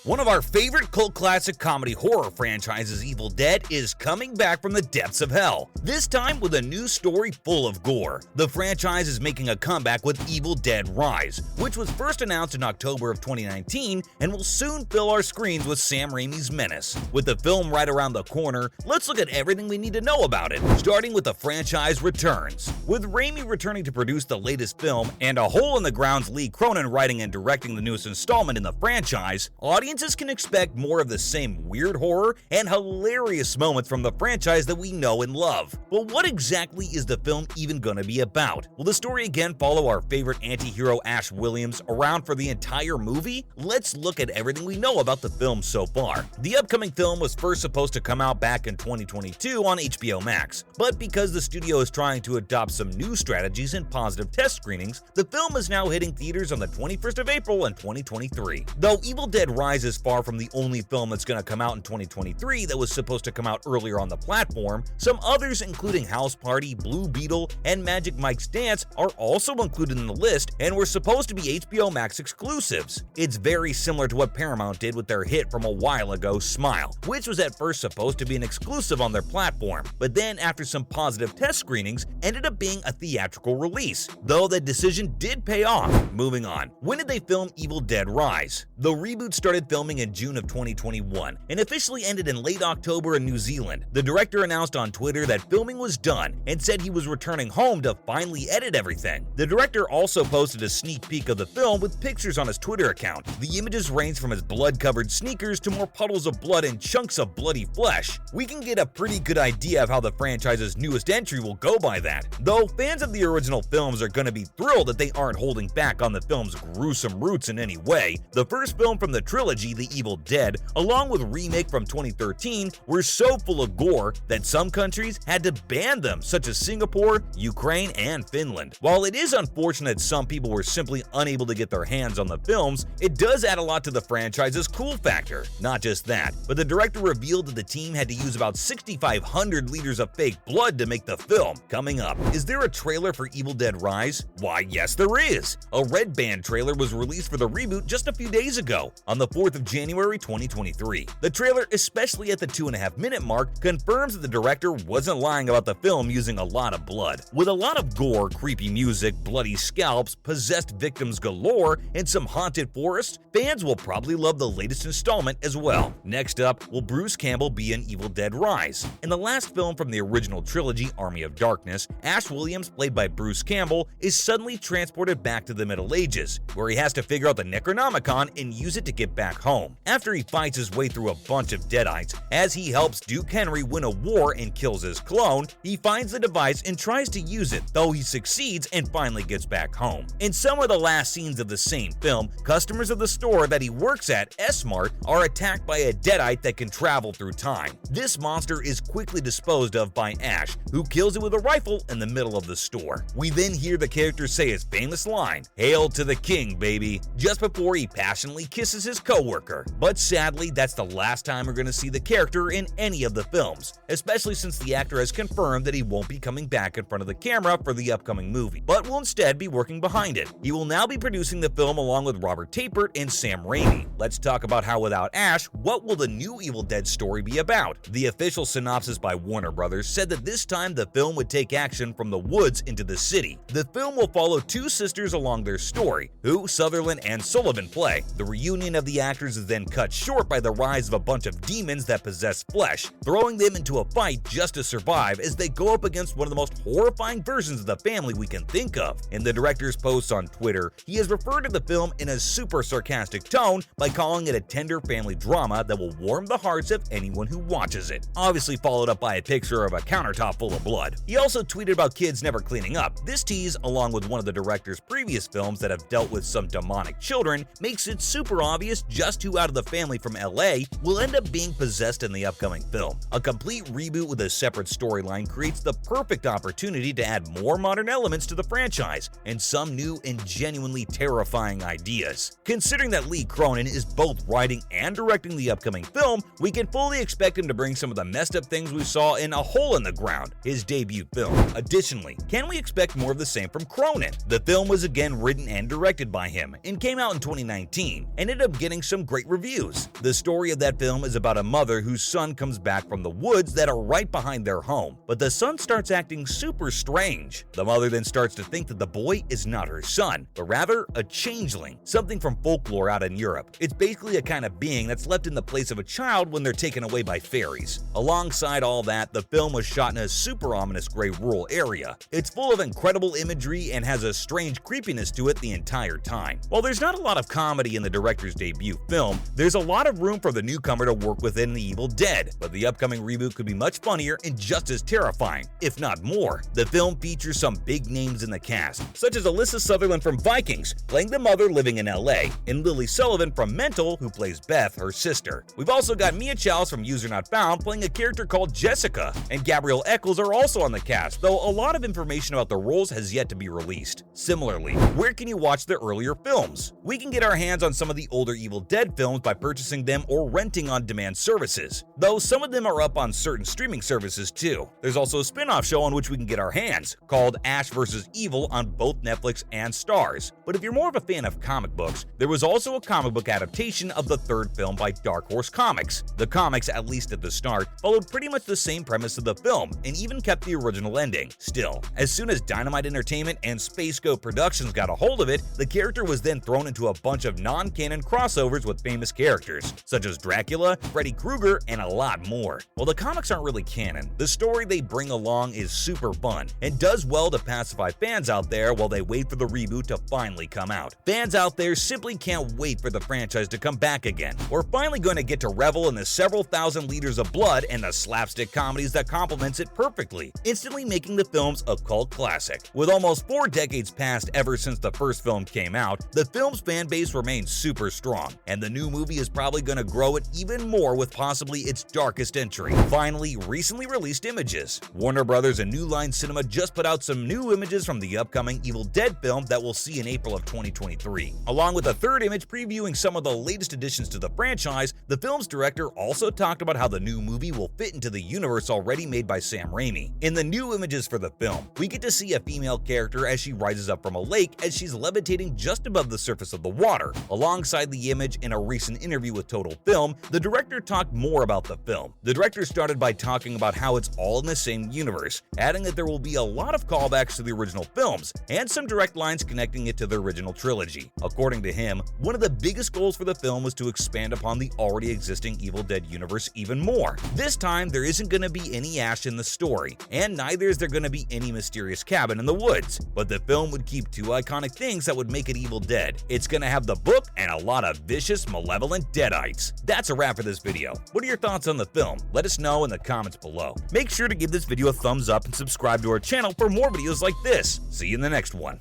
One of our favorite cult classic comedy horror franchises, Evil Dead, is coming back from the depths of hell, this time with a new story full of gore. The franchise is making a comeback with Evil Dead Rise, which was first announced in October of 2019 and will soon fill our screens with Sam Raimi's menace. With the film right around the corner, let's look at everything we need to know about it, starting with the franchise returns. With Raimi returning to produce the latest film and a hole in the ground's Lee Cronin writing and directing the newest installment in the franchise, audiences can expect more of the same weird horror and hilarious moments from the franchise that we know and love. But what exactly is the film even gonna be about? Will the story again follow our favorite anti-hero Ash Williams around for the entire movie? Let's look at everything we know about the film so far. The upcoming film was first supposed to come out back in 2022 on HBO Max, but because the studio is trying to adopt some new strategies and positive test screenings, the film is now hitting theaters on the 21st of April in 2023. Though Evil Dead Rise is far from the only film that's going to come out in 2023 that was supposed to come out earlier on the platform, some others including House Party, Blue Beetle, and Magic Mike's Dance are also included in the list and were supposed to be HBO Max exclusives. It's very similar to what Paramount did with their hit from a while ago, Smile, which was at first supposed to be an exclusive on their platform, but then after some positive test screenings ended up being a theatrical release, though the decision did pay off. Moving on, when did they film Evil Dead Rise? The reboot started filming in June of 2021 and officially ended in late October in New Zealand. The director announced on Twitter that filming was done and said he was returning home to finally edit everything. The director also posted a sneak peek of the film with pictures on his Twitter account. The images range from his blood-covered sneakers to more puddles of blood and chunks of bloody flesh. We can get a pretty good idea of how the franchise's newest entry will go by that, though fans of the original films are going to be thrilled that they aren't holding back on the film's gruesome roots in any way. The first film from the trilogy, The Evil Dead, along with remake from 2013, were so full of gore that some countries had to ban them, such as Singapore, Ukraine, and Finland. While it is unfortunate some people were simply unable to get their hands on the films, it does add a lot to the franchise's cool factor. Not just that, but the director revealed that the team had to use about 6,500 liters of fake blood to make the film. Coming up, is there a trailer for Evil Dead Rise? Why, yes there is! A red band trailer was released for the reboot just a few days ago, on the 4th of January 2023. The trailer, especially at the 2.5-minute mark, confirms that the director wasn't lying about the film using a lot of blood. With a lot of gore, creepy music, bloody scalps, possessed victims galore, and some haunted forests, fans will probably love the latest installment as well. Next up, will Bruce Campbell be in Evil Dead Rise? In the last film from the original trilogy, Army of Darkness, Ash Williams, played by Bruce Campbell, is suddenly transported back to the Middle Ages, where he has to figure out the Necronomicon and use it to get back home. After he fights his way through a bunch of Deadites, as he helps Duke Henry win a war and kills his clone, he finds the device and tries to use it, though he succeeds and finally gets back home. In some of the last scenes of the same film, customers of the store that he works at, S-Mart, are attacked by a Deadite that can travel through time. This monster is quickly disposed of by Ash, who kills it with a rifle in the middle of the store. We then hear the character say his famous line, "Hail to the king, baby," just before he passionately kisses his co-worker. But sadly, that's the last time we're going to see the character in any of the films, especially since the actor has confirmed that he won't be coming back in front of the camera for the upcoming movie, but will instead be working behind it. He will now be producing the film along with Robert Tapert and Sam Raimi. Let's talk about how without Ash, what will the new Evil Dead story be about? The official synopsis by Warner Brothers said that this time the film would take action from the woods into the city. The film will follow two sisters along their story, who Sutherland and Sullivan play. The reunion of the actors is then cut short by the rise of a bunch of demons that possess flesh, throwing them into a fight just to survive as they go up against one of the most horrifying versions of the family we can think of. In the director's posts on Twitter, he has referred to the film in a super sarcastic tone by calling it a tender family drama that will warm the hearts of anyone who watches it, obviously followed up by a picture of a countertop full of blood. He also tweeted about kids never cleaning up. This tease, along with one of the director's previous films that have dealt with some demonic children, makes it super obvious just who out of the family from LA will end up being possessed in the upcoming film. A complete reboot with a separate storyline creates the perfect opportunity to add more modern elements to the franchise and some new and genuinely terrifying ideas. Considering that Lee Cronin is both writing and directing the upcoming film, we can fully expect him to bring some of the messed up things we saw in A Hole in the Ground, his debut film. Additionally, can we expect more of the same from Cronin? The film was again written and directed by him and came out in 2019 and ended up getting some some great reviews. The story of that film is about a mother whose son comes back from the woods that are right behind their home, but the son starts acting super strange. The mother then starts to think that the boy is not her son, but rather a changeling, something from folklore out in Europe. It's basically a kind of being that's left in the place of a child when they're taken away by fairies. Alongside all that, the film was shot in a super ominous gray rural area. It's full of incredible imagery and has a strange creepiness to it the entire time. While there's not a lot of comedy in the director's debut film, there's a lot of room for the newcomer to work within The Evil Dead, but the upcoming reboot could be much funnier and just as terrifying, if not more. The film features some big names in the cast, such as Alyssa Sutherland from Vikings, playing the mother living in LA, and Lily Sullivan from Mental, who plays Beth, her sister. We've also got Mia Chalice from User Not Found playing a character called Jessica, and Gabrielle Eccles are also on the cast, though a lot of information about the roles has yet to be released. Similarly, where can you watch the earlier films? We can get our hands on some of the older Evil Dead films by purchasing them or renting on-demand services, though some of them are up on certain streaming services too. There's also a spin-off show on which we can get our hands, called Ash vs. Evil on both Netflix and Starz. But if you're more of a fan of comic books, there was also a comic book adaptation of the third film by Dark Horse Comics. The comics, at least at the start, followed pretty much the same premise of the film and even kept the original ending. Still, as soon as Dynamite Entertainment and Space Ghost Productions got a hold of it, the character was then thrown into a bunch of non-canon crossovers with famous characters, such as Dracula, Freddy Krueger, and a lot more. While the comics aren't really canon, the story they bring along is super fun and does well to pacify fans out there while they wait for the reboot to finally come out. Fans out there simply can't wait for the franchise to come back again. We're finally going to get to revel in the several thousand liters of blood and the slapstick comedies that complements it perfectly, instantly making the films a cult classic. With almost 4 decades passed ever since the first film came out, the film's fan base remains super strong, and the new movie is probably going to grow it even more with possibly its darkest entry. Finally, recently released images. Warner Brothers and New Line Cinema just put out some new images from the upcoming Evil Dead film that we'll see in April of 2023. Along with a third image previewing some of the latest additions to the franchise, the film's director also talked about how the new movie will fit into the universe already made by Sam Raimi. In the new images for the film, we get to see a female character as she rises up from a lake as she's levitating just above the surface of the water. Alongside the image, in a recent interview with Total Film, the director talked more about the film. The director started by talking about how it's all in the same universe, adding that there will be a lot of callbacks to the original films and some direct lines connecting it to the original trilogy. According to him, one of the biggest goals for the film was to expand upon the already existing Evil Dead universe even more. This time, there isn't going to be any Ash in the story, and neither is there going to be any mysterious cabin in the woods, but the film would keep 2 iconic things that would make it Evil Dead. It's going to have the book and a lot of vicious, malevolent deadites. That's a wrap for this video. What are your thoughts on the film? Let us know in the comments below. Make sure to give this video a thumbs up and subscribe to our channel for more videos like this. See you in the next one.